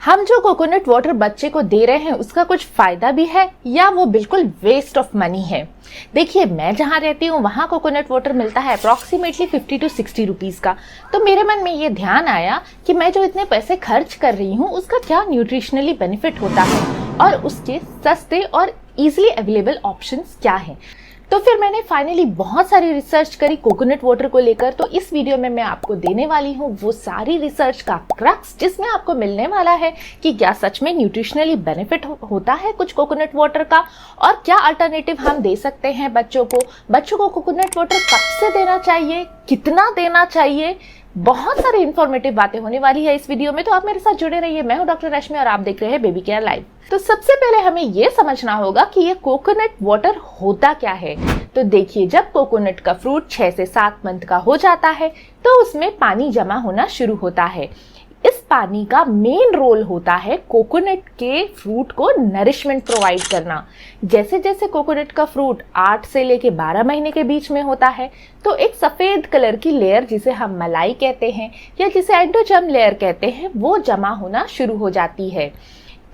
हम जो coconut water बच्चे को दे रहे हैं उसका कुछ फायदा भी है या वो बिल्कुल वेस्ट ऑफ मनी है। देखिए, मैं जहाँ रहती हूँ वहाँ कोकोनट वाटर मिलता है अप्रॉक्सीमेटली 50 to 60 रुपीज़ का। तो मेरे मन में ये ध्यान आया कि मैं जो इतने पैसे खर्च कर रही हूँ उसका क्या न्यूट्रिशनली बेनिफिट होता है और उसके सस्ते और इजीली अवेलेबल ऑप्शंस क्या हैं। तो फिर मैंने फाइनली बहुत सारी रिसर्च करी कोकोनट वाटर को लेकर। तो इस वीडियो में मैं आपको देने वाली हूँ वो सारी रिसर्च का क्रक्स, जिसमें आपको मिलने वाला है कि क्या सच में न्यूट्रिशनली बेनिफिट होता है कुछ कोकोनट वाटर का और क्या अल्टरनेटिव हम दे सकते हैं बच्चों को कोकोनट वाटर कब से देना चाहिए, कितना देना चाहिए। बहुत सारी इंफॉर्मेटिव बातें होने वाली है इस वीडियो में, तो आप मेरे साथ जुड़े रहिए। मैं हूं डॉक्टर रश्मि और आप देख रहे हैं बेबी केयर लाइव। तो सबसे पहले हमें ये समझना होगा कि ये कोकोनट वाटर होता क्या है। तो देखिए, जब कोकोनट का फ्रूट 6 से 7 मंथ का हो जाता है तो उसमें पानी जमा होना शुरू होता है। इस पानी का मेन रोल होता है कोकोनट के फ्रूट को नरिशमेंट प्रोवाइड करना। जैसे जैसे कोकोनट का फ्रूट 8 से लेके 12 महीने के बीच में होता है तो एक सफेद कलर की लेयर, जिसे हम मलाई कहते हैं या जिसे एंडोजर्म लेयर कहते हैं, वो जमा होना शुरू हो जाती है।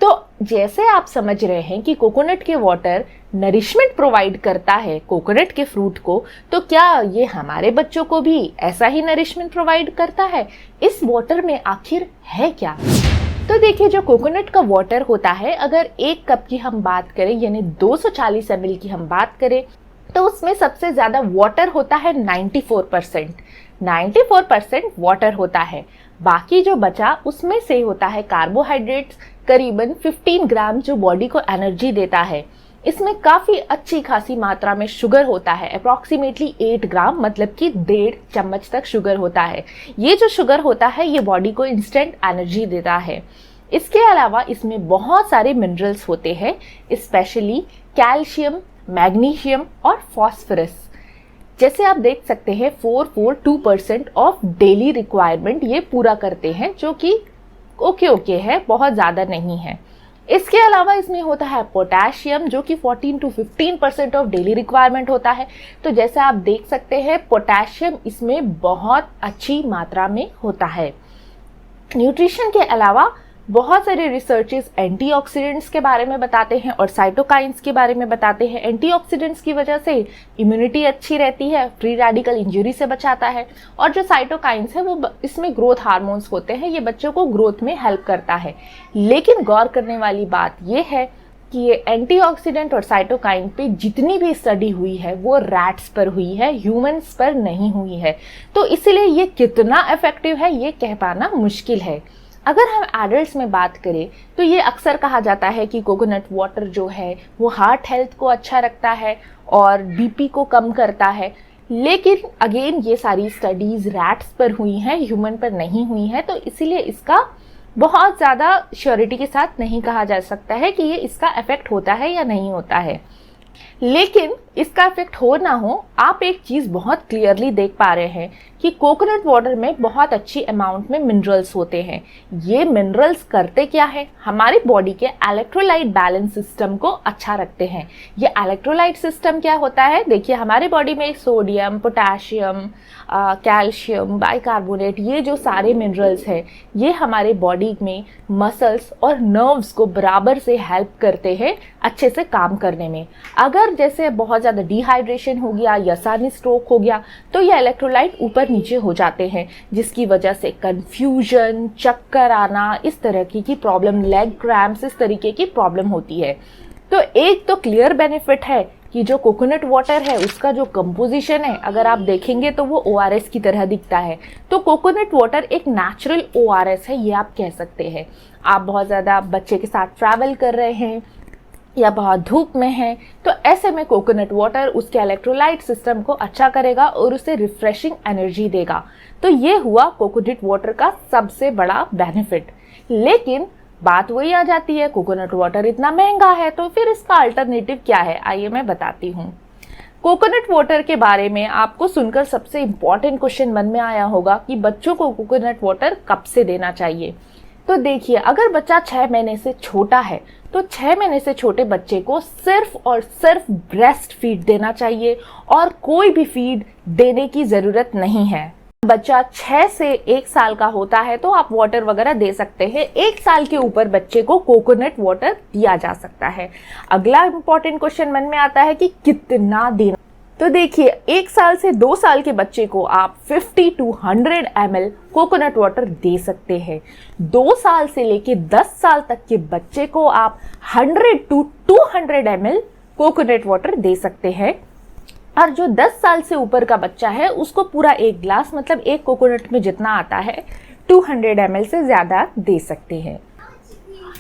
तो जैसे आप समझ रहे हैं कि कोकोनट के वाटर नरिशमेंट प्रोवाइड करता है कोकोनट के फ्रूट को, तो क्या ये हमारे बच्चों को भी ऐसा ही नरिशमेंट प्रोवाइड करता है? इस वाटर में आखिर है क्या? तो देखिए, जो कोकोनट का वाटर होता है, अगर 1 कप की हम बात करें यानी 240 ml की हम बात करें तो उसमें सबसे ज्यादा वाटर होता है 94% वाटर होता है। बाकी जो बचा उसमें से होता है कार्बोहाइड्रेट्स, करीबन 15 ग्राम, जो बॉडी को एनर्जी देता है। इसमें काफी अच्छी खासी मात्रा में शुगर होता है, अप्रॉक्सीमेटली 8 ग्राम, मतलब कि 1.5 चम्मच तक शुगर होता है। ये जो शुगर होता है ये बॉडी को इंस्टेंट एनर्जी देता है। इसके अलावा इसमें बहुत सारे मिनरल्स होते हैं, स्पेशली कैल्शियम, मैग्नीशियम और फॉस्फोरस। जैसे आप देख सकते हैं 442% ऑफ डेली रिक्वायरमेंट ये पूरा करते हैं, जो कि ओके है, बहुत ज़्यादा नहीं है। इसके अलावा इसमें होता है पोटेशियम, जो कि 14 to 15% ऑफ डेली रिक्वायरमेंट होता है। तो जैसे आप देख सकते हैं पोटेशियम इसमें बहुत अच्छी मात्रा में होता है। न्यूट्रिशन के अलावा बहुत सारे रिसर्चेस एंटीऑक्सीडेंट्स के बारे में बताते हैं और साइटोकाइंस के बारे में बताते हैं। एंटीऑक्सीडेंट्स की वजह से इम्यूनिटी अच्छी रहती है, फ्री रेडिकल इंजरी से बचाता है, और जो साइटोकाइंस है वो इसमें ग्रोथ हार्मोन्स होते हैं, ये बच्चों को ग्रोथ में हेल्प करता है। लेकिन गौर करने वाली बात ये है कि ये एंटीऑक्सीडेंट और साइटोकाइन पे जितनी भी स्टडी हुई है वो रैट्स पर हुई है, ह्यूमंस पर नहीं हुई है। तो इसलिए ये कितना इफेक्टिव है ये कह पाना मुश्किल है। अगर हम एडल्ट्स में बात करें तो ये अक्सर कहा जाता है कि कोकोनट वाटर जो है वो हार्ट हेल्थ को अच्छा रखता है और बीपी को कम करता है। लेकिन अगेन ये सारी स्टडीज रैट्स पर हुई हैं, ह्यूमन पर नहीं हुई है, तो इसीलिए इसका बहुत ज़्यादा श्योरिटी के साथ नहीं कहा जा सकता है कि ये इसका इफेक्ट होता है या नहीं होता है। लेकिन इसका इफेक्ट हो ना हो, आप एक चीज बहुत क्लियरली देख पा रहे हैं कि कोकोनट वाटर में बहुत अच्छी अमाउंट में मिनरल्स होते हैं। ये मिनरल्स करते क्या है? हमारी बॉडी के इलेक्ट्रोलाइट बैलेंस सिस्टम को अच्छा रखते हैं। ये इलेक्ट्रोलाइट सिस्टम क्या होता है? देखिए, हमारी बॉडी में सोडियम, पोटेशियम, कैल्शियम, बाइकार्बोनेट, ये जो सारे मिनरल्स हैं ये हमारे बॉडी में मसल्स और नर्व्स को बराबर से हेल्प करते हैं अच्छे से काम करने में। अगर जैसे बहुत ज़्यादा डिहाइड्रेशन हो गया या सडन स्ट्रोक हो गया तो ये इलेक्ट्रोलाइट ऊपर नीचे हो जाते हैं, जिसकी वजह से कंफ्यूजन, चक्कर आना, इस तरह की प्रॉब्लम, लेग क्रैम्प्स, इस तरीके की प्रॉब्लम होती है। तो एक तो क्लियर बेनिफिट है कि जो कोकोनट वाटर है उसका जो कंपोजिशन है, अगर आप देखेंगे तो वो ORS की तरह दिखता है। तो कोकोनट वाटर एक नेचुरल ORS है, ये आप कह सकते हैं। आप बहुत ज़्यादा बच्चे के साथ ट्रैवल कर रहे हैं या बहुत धूप में है तो ऐसे में कोकोनट वाटर उसके इलेक्ट्रोलाइट सिस्टम को अच्छा करेगा और उसे रिफ्रेशिंग एनर्जी देगा। तो ये हुआ कोकोनट वाटर का सबसे बड़ा बेनिफिट। लेकिन बात वही आ जाती है, कोकोनट वाटर इतना महंगा है तो फिर इसका अल्टरनेटिव क्या है? आइए मैं बताती हूँ। कोकोनट वाटर के बारे में आपको सुनकर सबसे इम्पॉर्टेंट क्वेश्चन मन में आया होगा कि बच्चों को कोकोनट वाटर कब से देना चाहिए। तो देखिए, अगर बच्चा 6 महीने से छोटा है तो 6 महीने से छोटे बच्चे को सिर्फ और सिर्फ ब्रेस्ट फीड देना चाहिए और कोई भी फीड देने की जरूरत नहीं है। बच्चा 6 से 1 साल का होता है तो आप वाटर वगैरह दे सकते हैं। 1 साल के ऊपर बच्चे को कोकोनट वाटर दिया जा सकता है। अगला इंपॉर्टेंट क्वेश्चन मन में आता है कि कितना देना। तो देखिए, 1 साल से 2 साल के बच्चे को आप 50 to 100 ml कोकोनट वाटर दे सकते हैं। 2 साल से लेके 10 साल तक के बच्चे को आप 100 to 200 ml कोकोनट वाटर दे सकते हैं। और जो 10 साल से ऊपर का बच्चा है उसको पूरा 1 ग्लास, मतलब 1 कोकोनट में जितना आता है, 200 ml से ज़्यादा दे सकते हैं।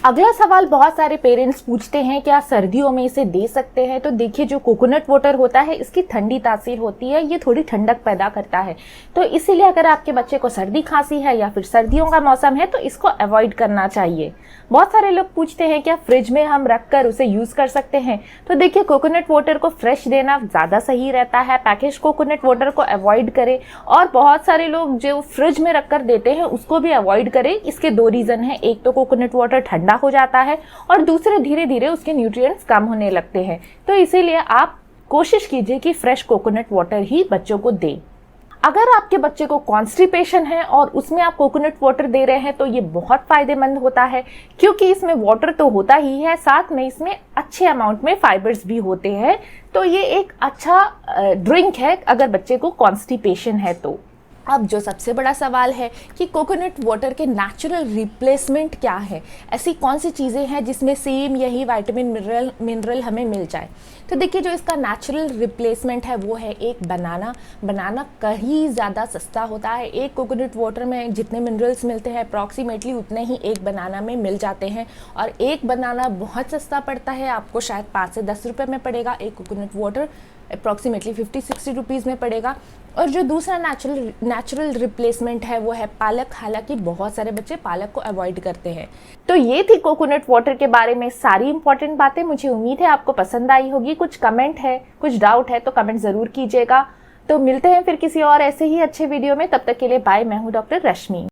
अगला सवाल बहुत सारे पेरेंट्स पूछते हैं, क्या सर्दियों में इसे दे सकते हैं? तो देखिए, जो कोकोनट वाटर होता है इसकी ठंडी तासीर होती है, ये थोड़ी ठंडक पैदा करता है। तो इसीलिए अगर आपके बच्चे को सर्दी खांसी है या फिर सर्दियों का मौसम है तो इसको अवॉइड करना चाहिए। बहुत सारे लोग पूछते हैं क्या फ्रिज में हम रखकर उसे यूज कर सकते हैं? तो देखिए, कोकोनट वाटर को फ्रेश देना ज़्यादा सही रहता है। पैकेज कोकोनट वाटर को अवॉइड करें, और बहुत सारे लोग जो फ्रिज में रखकर देते हैं उसको भी अवॉइड करें। इसके 2 रीज़न है, एक तो कोकोनट वाटर ठंडा हो जाता है और दूसरे धीरे धीरे उसके न्यूट्रिएंट्स कम होने लगते हैं। तो इसीलिए आप कोशिश कीजिए कि फ्रेश कोकोनट वाटर ही बच्चों को दें। अगर आपके बच्चे को कॉन्स्टिपेशन है और उसमें आप कोकोनट वाटर दे रहे हैं तो ये बहुत फायदेमंद होता है, क्योंकि इसमें वाटर तो होता ही है, साथ में इसमें अच्छे अमाउंट में फाइबर्स भी होते हैं। तो ये एक अच्छा ड्रिंक है अगर बच्चे को कॉन्स्टिपेशन है तो। अब जो सबसे बड़ा सवाल है कि कोकोनट वाटर के नेचुरल रिप्लेसमेंट क्या है, ऐसी कौन सी चीज़ें हैं जिसमें सेम यही विटामिन मिनरल हमें मिल जाए। तो देखिए, जो इसका नेचुरल रिप्लेसमेंट है वो है एक बनाना कहीं ज़्यादा सस्ता होता है। एक कोकोनट वाटर में जितने मिनरल्स मिलते हैं अप्रॉक्सीमेटली उतने ही एक बनाना में मिल जाते हैं, और एक बनाना बहुत सस्ता पड़ता है, आपको शायद 5 से 10 रुपये में पड़ेगा। एक कोकोनट वाटर अप्रॉक्सीमेटली 50-60 रुपीज़ में पड़ेगा। और जो दूसरा नेचुरल रिप्लेसमेंट है वो है पालक। हालांकि बहुत सारे बच्चे पालक को अवॉइड करते हैं। तो ये थी कोकोनट वाटर के बारे में सारी इंपॉर्टेंट बातें। मुझे उम्मीद है आपको पसंद आई होगी। कुछ कमेंट है, कुछ डाउट है तो कमेंट ज़रूर कीजिएगा। तो मिलते हैं फिर किसी और ऐसे ही अच्छे वीडियो में। तब तक के लिए बाय। मैं हूँ डॉक्टर रश्मि।